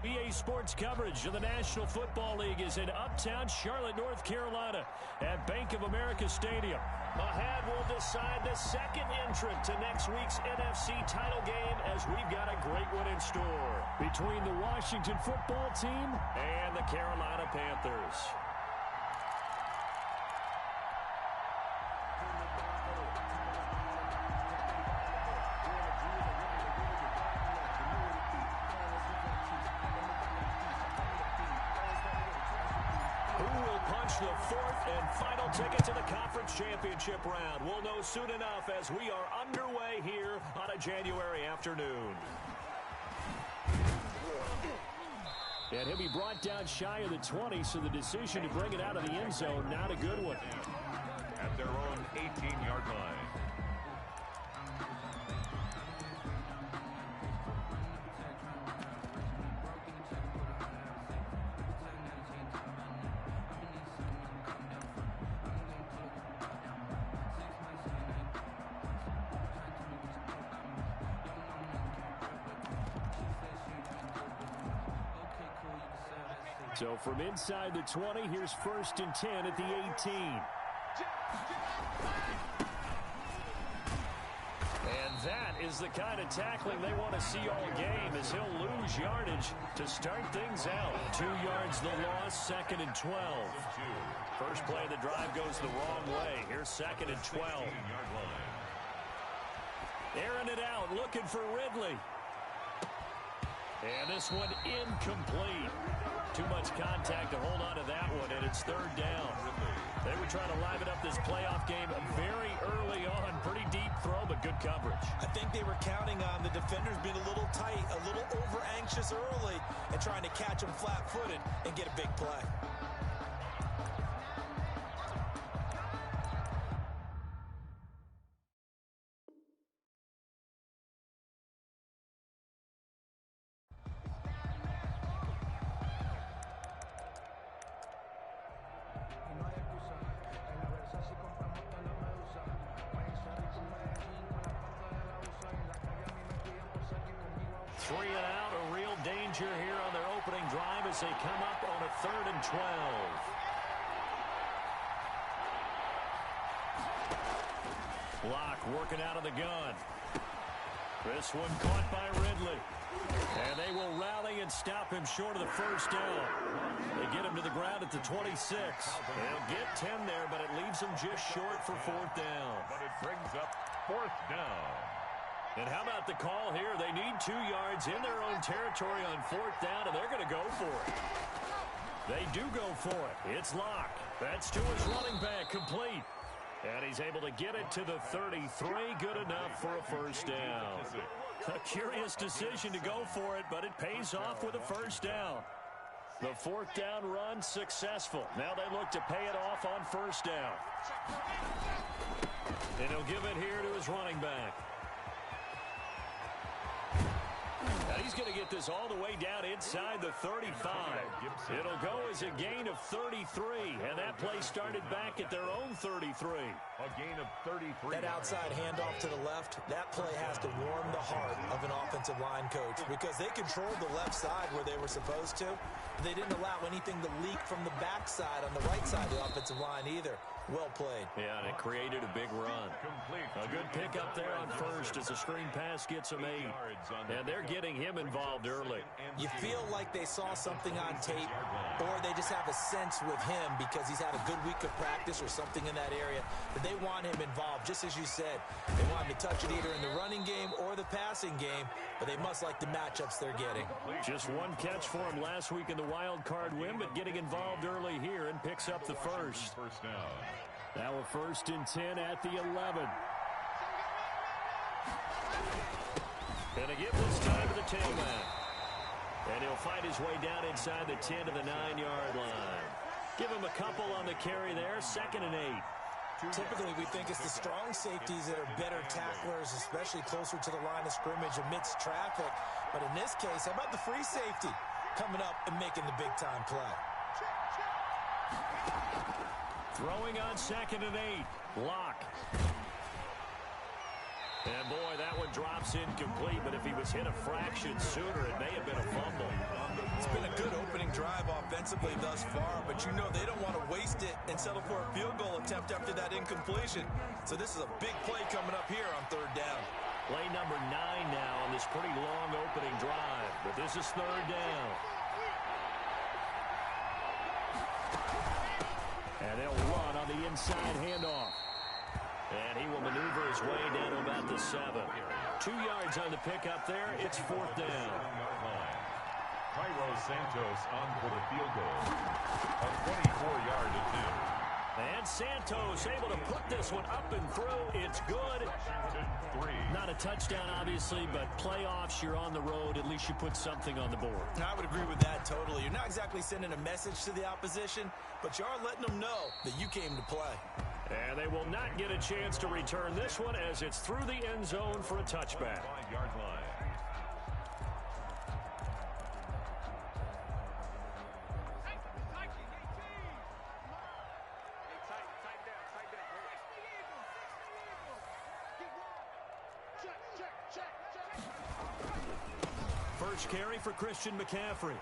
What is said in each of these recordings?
EA Sports coverage of the National Football League is in uptown Charlotte, North Carolina at Bank of America Stadium. Ahead will decide the second entrant to next week's NFC title game as we've got a great one in store between the Washington football team and the Carolina Panthers. The fourth and final ticket to the conference championship round. We'll know soon enough as we are underway here on a January afternoon. And he'll be brought down shy of the 20, so the decision to bring it out of the end zone, not a good one. At their own 18-yard line. So from inside the 20, here's 1st and 10 at the 18. And that is the kind of tackling they want to see all game as he'll lose yardage to start things out. 2 yards the loss, 2nd and 12. First play of the drive goes the wrong way. Here's 2nd and 12. Airing it out, looking for Ridley. And this one incomplete. Too much contact to hold on to that one, and it's 3rd down. They were trying to liven up this playoff game very early on. Pretty deep throw, but good coverage. I think they were counting on the defenders being a little tight, a little over-anxious early, and trying to catch them flat-footed and get a big play. Three and out, a real danger here on their opening drive as they come up on a 3rd and 12. Block working out of the gun. This one caught by Ridley. And they will rally and stop him short of the 1st down. They get him to the ground at the 26. They'll get 10 there, but it leaves them just short for 4th down. But it brings up 4th down. And how about the call here? They need 2 yards in their own territory on 4th down, and they're going to go for it. They do go for it. It's Locke. That's to his running back, complete. And he's able to get it to the 33. Good enough for a 1st down. A curious decision to go for it, but it pays off with a 1st down. The 4th down run successful. Now they look to pay it off on 1st down. And he'll give it here to his running back. Now he's going to get this all the way down inside the 35. It'll go as a gain of 33, and that play started back at their own 33. A gain of 33. That outside handoff to the left, that play has to warm the heart of an offensive line coach because they controlled the left side where they were supposed to. They didn't allow anything to leak from the backside on the right side of the offensive line either. Well played. Yeah, and it created a big run. A good pick up there on 1st as the screen pass gets him 8. And they're getting him involved early. You feel like they saw something on tape, or they just have a sense with him because he's had a good week of practice or something in that area, that they want him involved, just as you said. They want him to touch it either in the running game or the passing game, but they must like the matchups they're getting. Just one catch for him last week in the wild card win, but getting involved early here and picks up the 1st. Now a 1st and 10 at the 11. And a give this time to the tailback. And he'll find his way down inside the 10 to the 9-yard line. Give him a couple on the carry there, 2nd and 8. Typically, we think it's the strong safeties that are better tacklers, especially closer to the line of scrimmage amidst traffic. But in this case, how about the free safety coming up and making the big-time play? Throwing on 2nd and 8. Locke. And boy, that one drops incomplete, but if he was hit a fraction sooner, it may have been a fumble. It's been a good opening drive offensively thus far, but you know they don't want to waste it and settle for a field goal attempt after that incompletion. So this is a big play coming up here on third down. Play number 9 now on this pretty long opening drive, but this is third down. And they'll run on the inside handoff. And he will maneuver his way down to about the 7. 2 yards on the pickup there. It's fourth down. Cairo Santos on for the field goal. A 24-yard attempt. And Santos able to put this one up and through. It's good. Not a touchdown, obviously, but playoffs, you're on the road. At least you put something on the board. I would agree with that totally. You're not exactly sending a message to the opposition, but you are letting them know that you came to play. And they will not get a chance to return this one as it's through the end zone for a touchback. 5-yard line. First carry for Christian McCaffrey.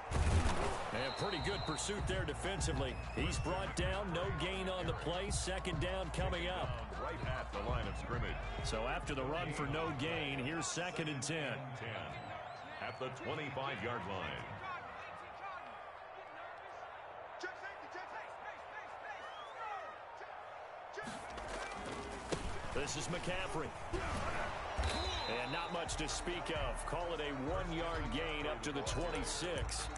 And pretty good pursuit there defensively. He's brought down, no gain on the play. Second down coming up. Right at the line of scrimmage. So after the run for no gain, here's 2nd and 10. 10 at the 25-yard line. This is McCaffrey. And not much to speak of. Call it a 1-yard gain up to the 26.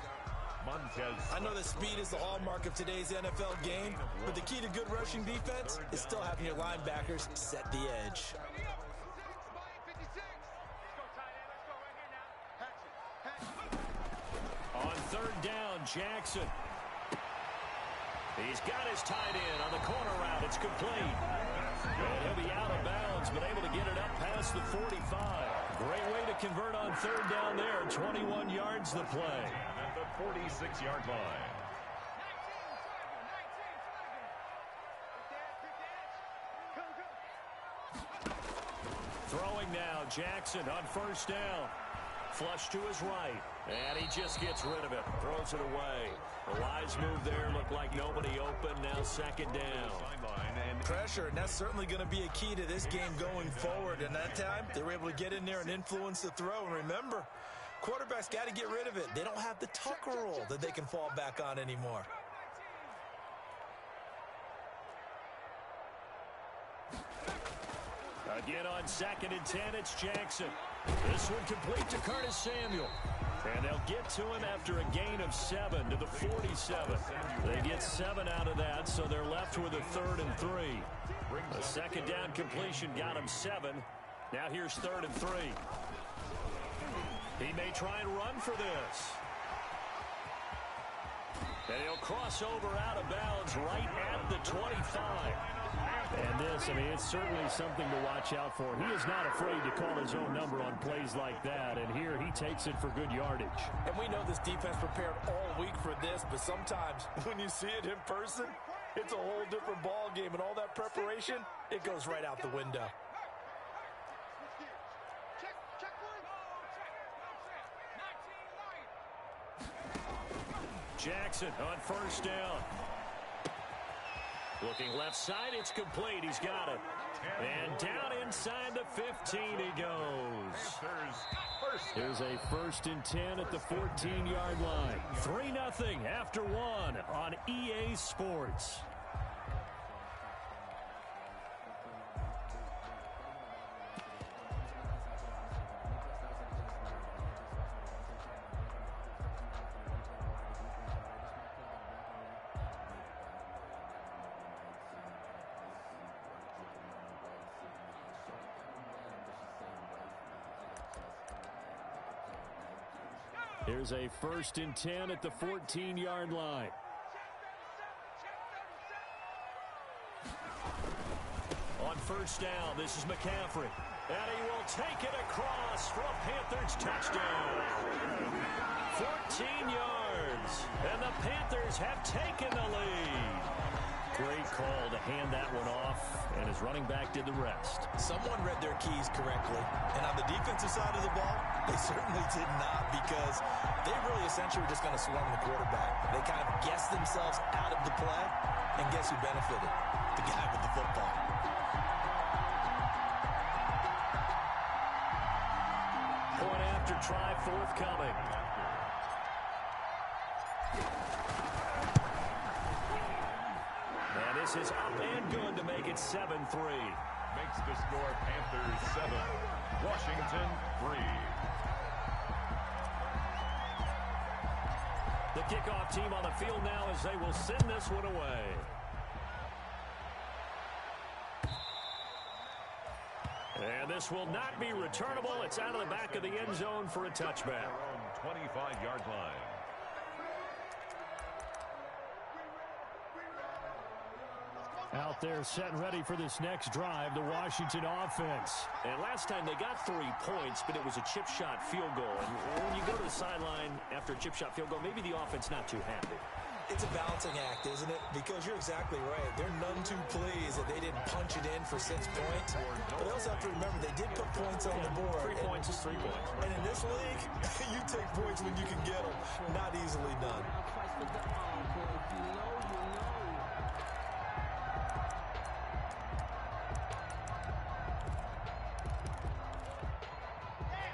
I know that speed is the hallmark of today's NFL game, but the key to good rushing defense is still having your linebackers set the edge. On third down, Jackson. He's got his tight end on the corner route. It's complete. And he'll be out of bounds, but able to get it up past the 45. Great way to convert on third down there. 21 yards the play. At the 46-yard line. Throwing now, Jackson on first down. Flush to his right. And he just gets rid of it. Throws it away. A wise move there. Looked like nobody open. Now second down. Pressure, and that's certainly going to be a key to this game going forward. And that time, they were able to get in there and influence the throw. And remember, quarterbacks got to get rid of it. They don't have the Tucker rule that they can fall back on anymore. Again on 2nd and 10, it's Jackson. This one complete to Curtis Samuel. And they'll get to him after a gain of 7 to the 47. They get 7 out of that, so they're left with a 3rd and 3. A second down completion got him 7. Now here's 3rd and 3. He may try and run for this. And he'll cross over out of bounds right at the 25. And this, I mean, it's certainly something to watch out for. He is not afraid to call his own number on plays like that, and here he takes it for good yardage. And we know this defense prepared all week for this, but sometimes when you see it in person, it's a whole different ball game, and all that preparation, it goes right out the window. Jackson on first down. Looking left side, it's complete. He's got it. And down inside the 15 he goes. Here's a 1st and 10 at the 14-yard line. 3-0 after 1 on EA Sports. Here's a 1st and 10 at the 14-yard line. On first down, this is McCaffrey. And he will take it across for a Panthers touchdown. 14 yards. And the Panthers have taken the lead. Great call to hand that one off, and his running back did the rest. Someone read their keys correctly, and on the defensive side of the ball, they certainly did not, because they really essentially were just going to swarm the quarterback. They kind of guessed themselves out of the play, and guess who benefited? The guy with the football. Point after try forthcoming. And this is up and good to make it 7-3. Makes the score Panthers 7, Washington 3. The kickoff team on the field now as they will send this one away. And this will not be returnable. It's out of the back of the end zone for a touchback. 25-yard line. Out there set and ready for this next drive, the Washington offense. And last time they got 3 points, but it was a chip shot field goal. And when you go to the sideline after a chip shot field goal, maybe the offense not too happy. It's a balancing act, isn't it? Because you're exactly right. They're none too pleased that they didn't punch it in for 6 points. But they also have to remember they did put points on the board. 3 points is 3 points. And in this league, you take points when you can get them. Not easily done.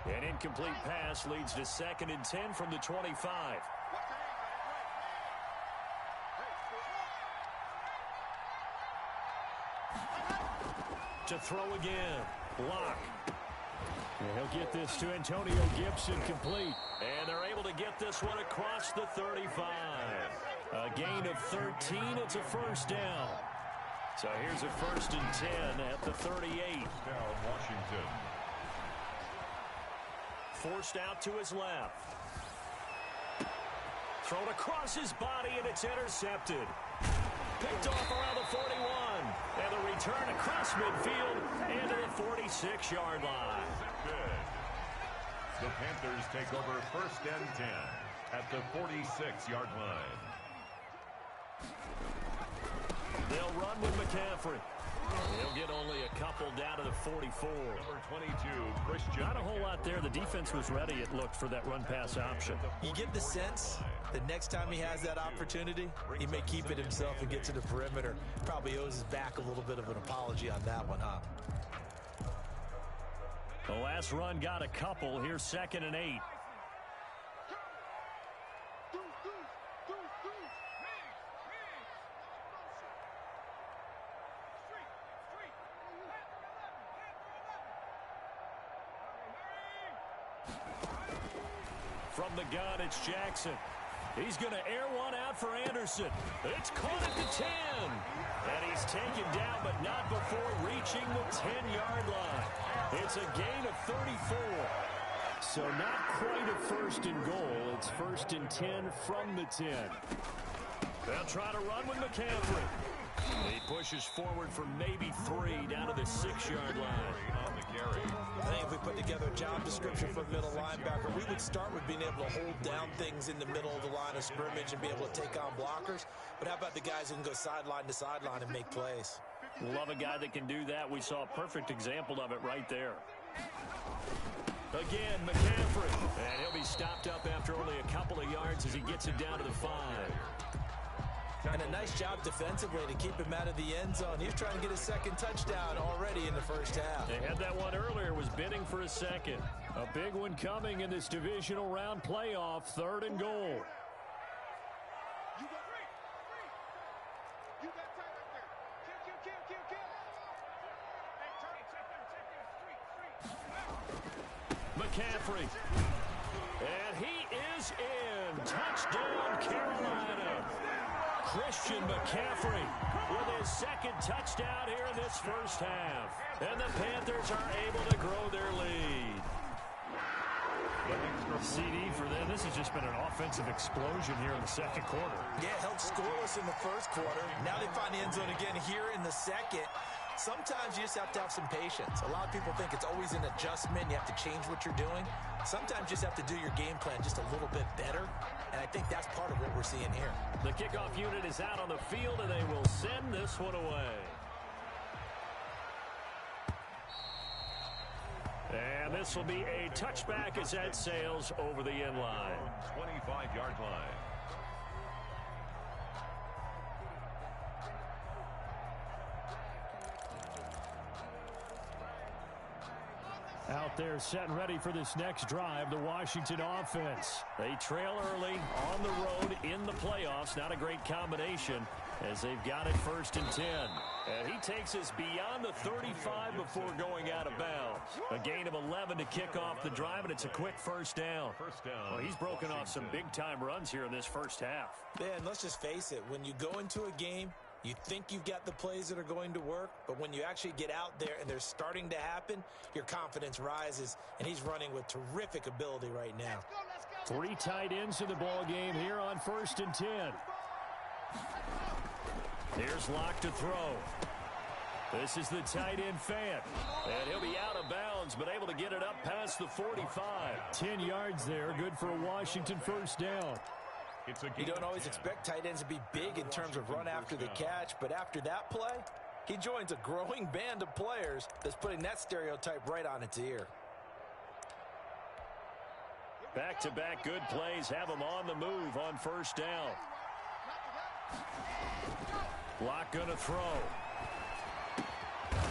An incomplete pass leads to 2nd and 10 from the 25. To throw again. Block. And he'll get this to Antonio Gibson complete. And they're able to get this one across the 35. A gain of 13. It's a first down. So here's a 1st and 10 at the 38. Now Washington. Forced out to his left. Thrown across his body, and it's intercepted. Picked off around the 41. And the return across midfield into the 46-yard line. Good. The Panthers take over 1st and 10 at the 46-yard line. They'll run with McCaffrey. He'll get only a couple down to the 44. Number 22, Christian. Not a whole lot there. The defense was ready, it looked, for that run-pass option. You get the sense that next time he has that opportunity, he may keep it himself and get to the perimeter. Probably owes his back a little bit of an apology on that one, huh? The last run got a couple. Here's 2nd and 8. From the gun, it's Jackson. He's going to air one out for Anderson. It's caught at the 10. And he's taken down, but not before reaching the 10-yard line. It's a gain of 34. So not quite a 1st and goal. It's 1st and 10 from the 10. They'll try to run with McCaffrey. He pushes forward for maybe 3 down to the 6-yard line. On the carry. I think if we put together a job description for a middle linebacker, we would start with being able to hold down things in the middle of the line of scrimmage and be able to take on blockers. But how about the guys who can go sideline to sideline and make plays? Love a guy that can do that. We saw a perfect example of it right there. Again, McCaffrey. And he'll be stopped up after only a couple of yards as he gets it down to the 5. And a nice job defensively to keep him out of the end zone. He's trying to get his 2nd touchdown already in the 1st half. They had that one earlier, was bidding for a 2nd. A big one coming in this divisional round playoff, 3rd and goal. McCaffrey. And he is in. Touchdown, Carolina. Christian McCaffrey with his 2nd touchdown here in this 1st half. And the Panthers are able to grow their lead. CD for them. This has just been an offensive explosion here in the 2nd quarter. Yeah, held scoreless in the 1st quarter. Now they find the end zone again here in the 2nd. Sometimes you just have to have some patience. A lot of people think it's always an adjustment. You have to change what you're doing. Sometimes you just have to do your game plan just a little bit better, and I think that's part of what we're seeing here. The kickoff unit is out on the field, and they will send this one away. And this will be a touchback as that sails over the end line. 25-yard line. Out there set and ready for this next drive, the Washington offense. They trail early on the road in the playoffs. Not a great combination as they've got it 1st and 10. And he takes us beyond the 35 before going out of bounds. A gain of 11 to kick off the drive, and it's a quick first down. Well, he's broken off some big-time runs here in this first half. Yeah, and let's just face it. When you go into a game, you think you've got the plays that are going to work, but when you actually get out there and they're starting to happen, your confidence rises, and he's running with terrific ability right now. 3 tight ends in the ball game here on 1st and 10. Here's Locke to throw. This is the tight end Fant, and he'll be out of bounds, but able to get it up past the 45. 10 yards there, good for a Washington first down. You don't always expect tight ends to be big in terms of run after the catch, but after that play, he joins a growing band of players that's putting that stereotype right on its ear. Back-to-back good plays have him on the move on first down. Locke gonna throw.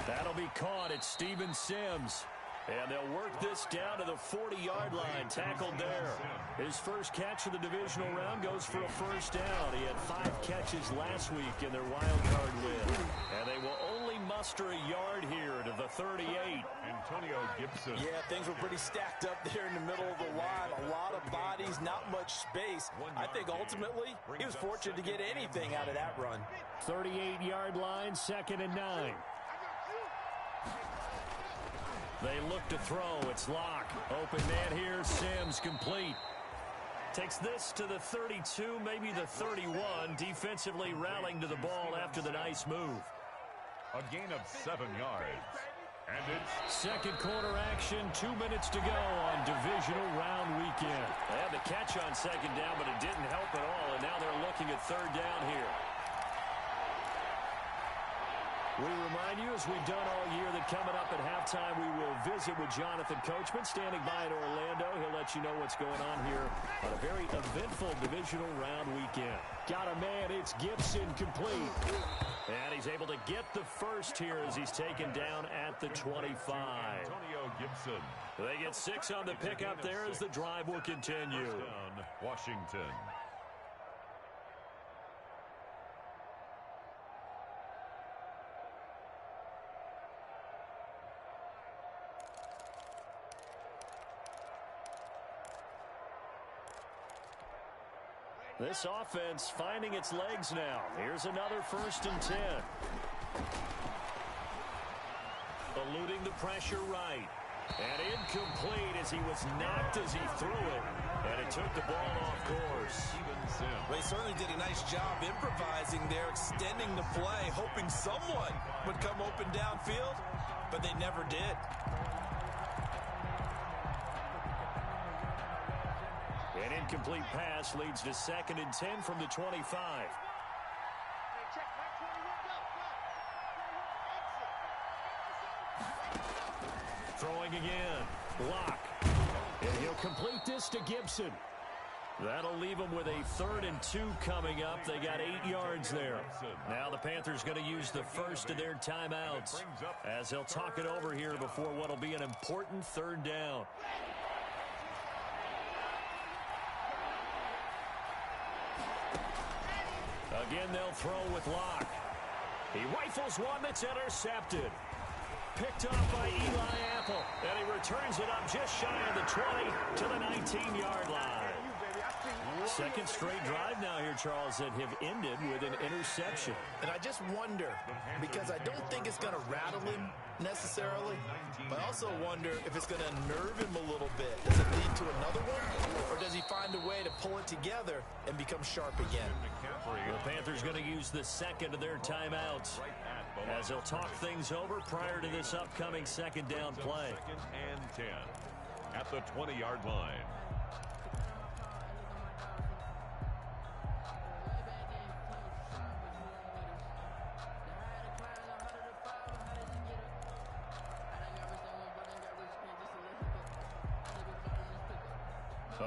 That'll be caught at Steven Sims. And they'll work this down to the 40-yard line, tackled there. His first catch of the divisional round goes for a first down. He had 5 catches last week in their wild card win. And they will only muster a yard here to the 38. Antonio Gibson. Yeah, things were pretty stacked up there in the middle of the line. A lot of bodies, not much space. I think ultimately he was fortunate to get anything out of that run. 38-yard line, 2nd and 9. They look to throw. It's Locke. Open man here. Sims complete. Takes this to the 32, maybe the 31. Defensively rallying to the ball after the nice move. A gain of 7 yards. And it's second quarter action. 2 minutes to go on divisional round weekend. They had the catch on second down, but it didn't help at all. And now they're looking at 3rd down here. We remind you, as we've done all year, that coming up at halftime, we will visit with Jonathan Coachman, standing by in Orlando. He'll let you know what's going on here on a very eventful divisional round weekend. Got a man, it's Gibson, complete. And he's able to get the first here as he's taken down at the 25. Antonio Gibson. They get 6 on the pickup there as the drive will continue. First down, Washington. This offense finding its legs now. Here's another 1st and 10. Eluding the pressure right. And incomplete as he was knocked as he threw it. And it took the ball off course. Well, he certainly did a nice job improvising there, extending the play, hoping someone would come open downfield, but they never did. An incomplete pass leads to 2nd and 10 from the 25. Throwing again. Locke. And he'll complete this to Gibson. That'll leave them with a 3rd and 2 coming up. They got 8 yards there. Now the Panthers going to use the first of their timeouts as they'll talk it over here before what will be an important 3rd down. Again, they'll throw with Locke. He rifles one that's intercepted. Picked off by Eli Apple. And he returns it up just shy of the 20 to the 19-yard line. Second straight drive now here, Charles, that have ended with an interception. And I just wonder, because I don't think it's going to rattle him necessarily, but I also wonder if it's going to nerve him a little bit. Does it lead to another one, or does he find a way to pull it together and become sharp again? The Panthers going to use the 2nd of their timeouts. Right at as he'll talk things over prior to this upcoming second down play. 2nd and 10 at the 20-yard line.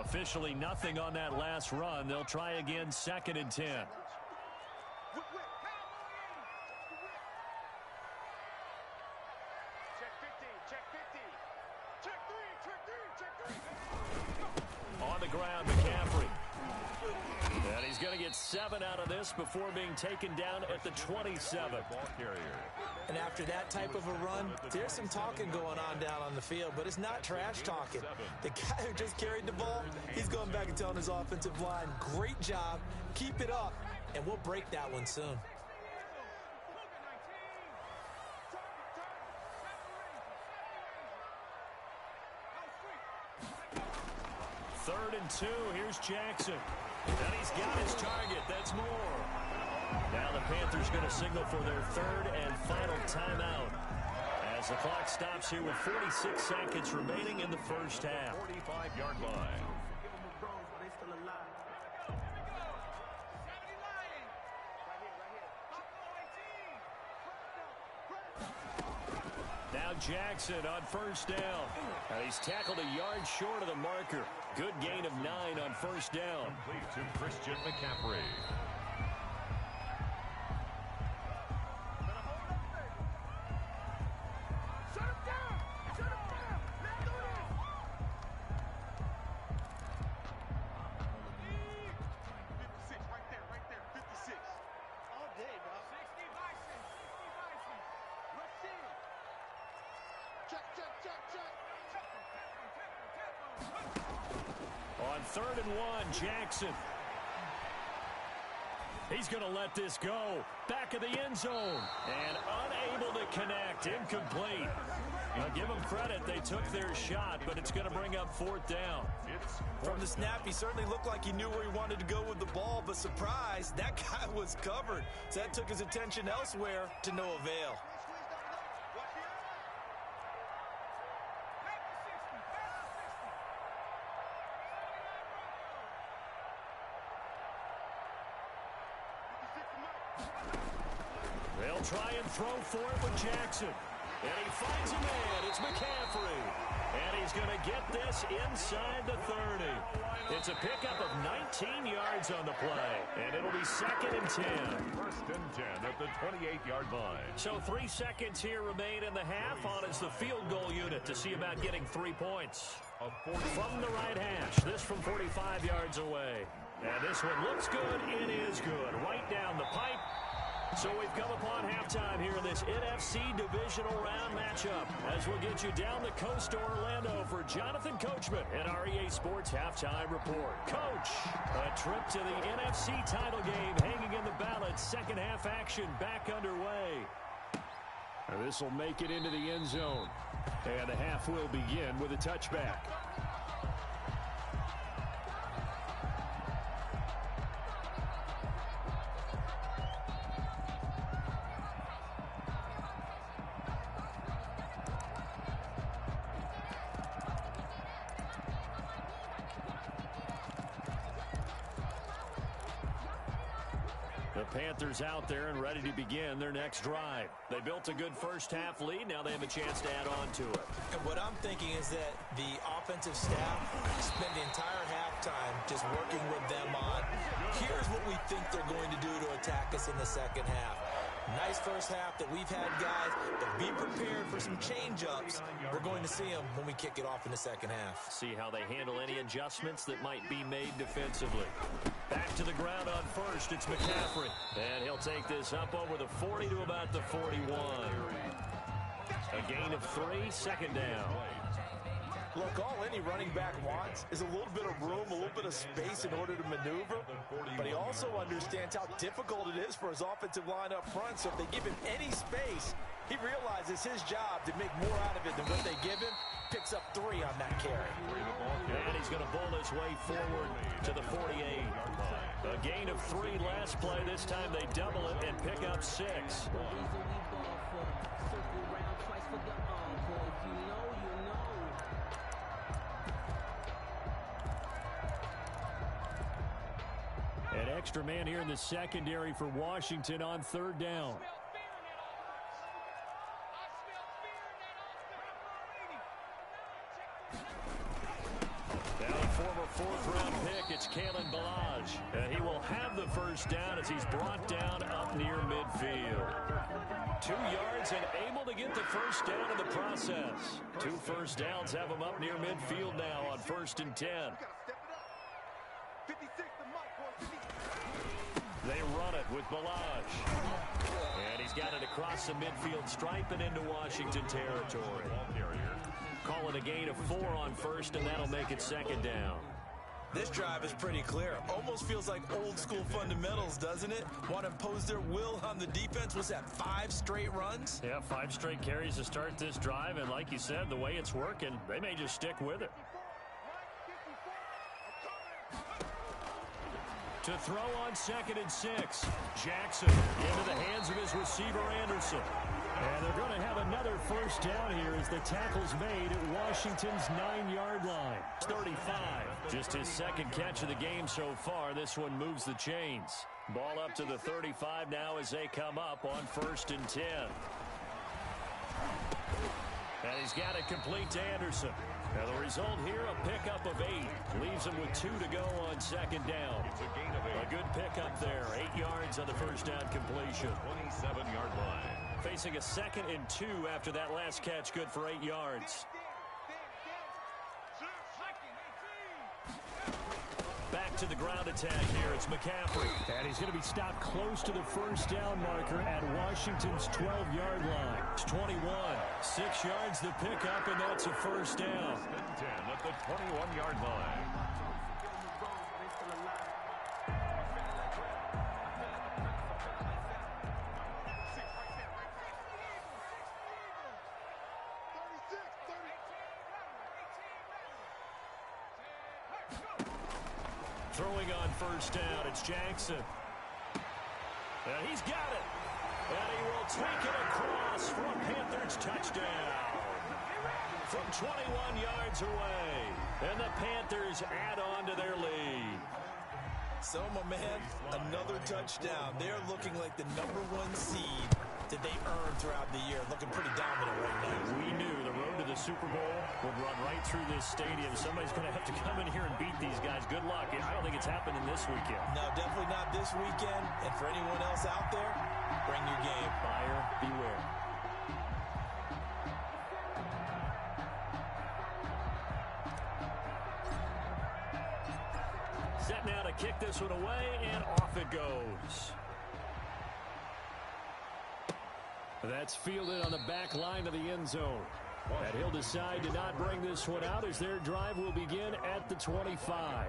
Officially nothing on that last run. They'll try again, 2nd and 10. On the ground, McCaffrey. And he's going to get 7 out of this before being taken down at the 27. Ball carrier. And after that type of a run, there's some talking going on down on the field, but it's not trash talking. The guy who just carried the ball, he's going back and telling his offensive line, great job, keep it up, and we'll break that one soon. 3rd and 2. Here's Jackson. And he's got his target. That's more. Now the Panthers going to signal for their 3rd and final timeout as the clock stops here with 46 seconds remaining in the first half. 45-yard line. Now Jackson on 1st down. And he's tackled a yard short of the marker. Good gain of 9 on 1st down. Complete to Christian McCaffrey. On 3rd and 1, Jackson. He's going to let this go. Back of the end zone. And unable to connect. Incomplete. Now give them credit. They took their shot, but it's going to bring up 4th down. From the snap, he certainly looked like he knew where he wanted to go with the ball, but surprise, that guy was covered. So that took his attention elsewhere to no avail. They'll try and throw for it with Jackson. And he finds a man. It's McCaffrey. And he's going to get this inside the 30. It's a pickup of 19 yards on the play. And it'll be 2nd and 10. 1st and 10 at the 28-yard line. So 3 seconds here remain in the half on as the field goal unit to see about getting 3 points. From the right hash, this from 45 yards away. And this one looks good. It is good. Right down the pipe. So we've come upon halftime here in this NFC Divisional Round matchup as we'll get you down the coast to Orlando for Jonathan Coachman and our EA Sports Halftime Report. Coach, a trip to the NFC title game hanging in the balance. Second half action back underway. And this will make it into the end zone. And the half will begin with a touchback. The Panthers out there and ready to begin their next drive. They built a good first half lead. Now they have a chance to add on to it. And what I'm thinking is that the offensive staff spent the entire halftime just working with them on, here's what we think they're going to do to attack us in the second half. Nice first half that we've had, guys, but be prepared for some change-ups. We're going to see them when we kick it off in the second half. See how they handle any adjustments that might be made defensively. Back to the ground on first, it's McCaffrey. And he'll take this up over the 40 to about the 41. A gain of 3, 2nd down. Look, all any running back wants is a little bit of room, a little bit of space in order to maneuver. But he also understands how difficult it is for his offensive line up front. So if they give him any space, He realizes his job to make more out of it than what they give him. Picks up 3 on that carry. And he's going to bull his way forward to the 48. A gain of 3 last play. This time they double it and pick up 6. An extra man here in the secondary for Washington on 3rd down. Now a former 4th-round pick, it's Kalen Balaj. He will have the first down as he's brought down up near midfield. 2 yards and able to get the first down in the process. 2 first downs have him up near midfield now on 1st and 10. They run it with Balaj. And he's got it across the midfield stripe and into Washington territory. Call it a gain of 4 on 1st, and that'll make it 2nd down. This drive is pretty clear. Almost feels like old school fundamentals, doesn't it? Want to impose their will on the defense. Was that 5 straight runs? Yeah, 5 straight carries to start this drive, and like you said, the way it's working, they may just stick with it. To throw on 2nd and 6. Jackson into the hands of his receiver, Anderson. And they're going to have another first down here as the tackle's made at Washington's 9-yard line. 35. Just his 2nd catch of the game so far. This one moves the chains. Ball up to the 35 now as they come up on 1st and 10. And he's got it complete to Anderson. Now the result here, a pickup of 8. Leaves him with 2 to go on 2nd down. It's a gain of 8. A good pickup there. 8 yards on the first down completion. 27-yard line. Facing a 2nd and 2 after that last catch. Good for 8 yards. Back to the ground attack here. It's McCaffrey. And he's going to be stopped close to the first down marker at Washington's 12-yard line. It's 21. 6 yards the pickup, and that's a first down. 10 at the 21-yard line. Throwing on first down, it's Jackson. And he's got it. And he will take it across for a Panthers touchdown. From 21 yards away. And the Panthers add on to their lead. So, my man, another touchdown. They're looking like the #1 seed that they earned throughout the year. Looking pretty dominant right now. We knew the road to the Super Bowl would run right through this stadium. Somebody's going to have to come in here and beat these guys. Good luck. I don't think it's happening this weekend. No, definitely not this weekend. And for anyone else out there, bring your game. Buyer beware. Set now to kick this one away, and off it goes. That's fielded on the back line of the end zone. And he'll decide to not bring this one out as their drive will begin at the 25.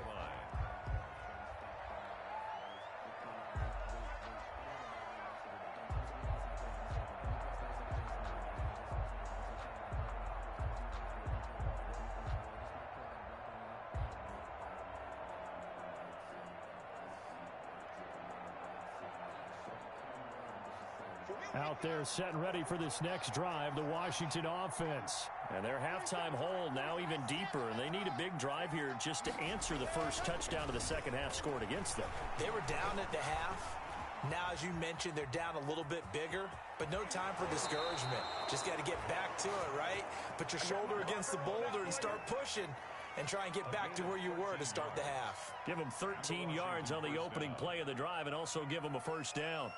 Out there set and ready for this next drive, the Washington offense. And their halftime hole now even deeper, and they need a big drive here just to answer the first touchdown of the second half scored against them. They were down at the half. Now, as you mentioned, they're down a little bit bigger, but no time for discouragement. Just got to get back to it, right? Put your shoulder against the boulder and start pushing and try and get back to where you were to start the half. Give them 13 yards on the opening play of the drive and also give them a first down.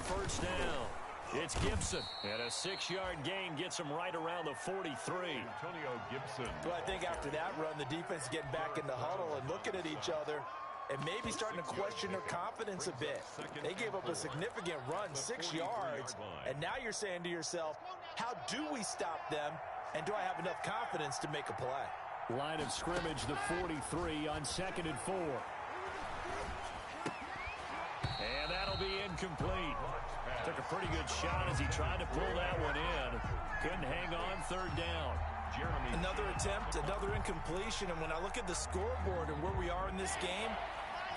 First down. It's Gibson. And a 6-yard gain gets him right around the 43. Antonio Gibson. Well, I think after that run, the defense getting back in the huddle and looking at each other. and maybe starting to question their confidence a bit. They gave up a significant run, 6 yards, and now you're saying to yourself, how do we stop them, and do I have enough confidence to make a play? Line of scrimmage, the 43 on 2nd and 4. And that'll be incomplete. Took a pretty good shot as he tried to pull that one in. Couldn't hang on, 3rd down. Another attempt, another incompletion, and when I look at the scoreboard and where we are in this game,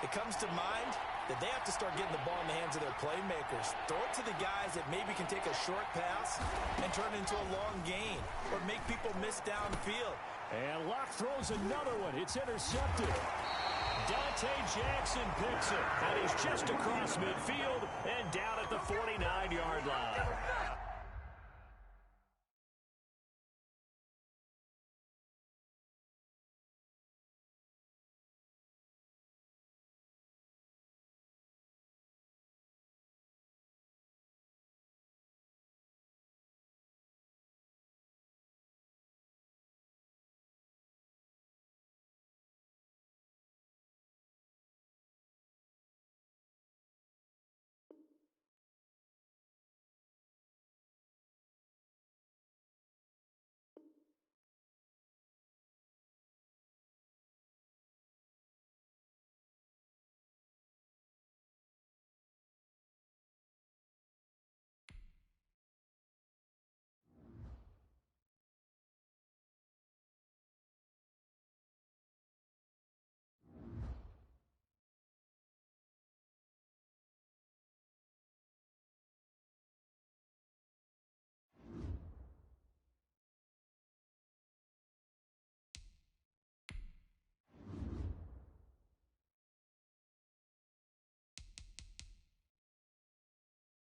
it comes to mind that they have to start getting the ball in the hands of their playmakers. Throw it to the guys that maybe can take a short pass and turn it into a long gain or make people miss downfield. And Locke throws another one. It's intercepted. Dante Jackson picks it, and he's just across midfield,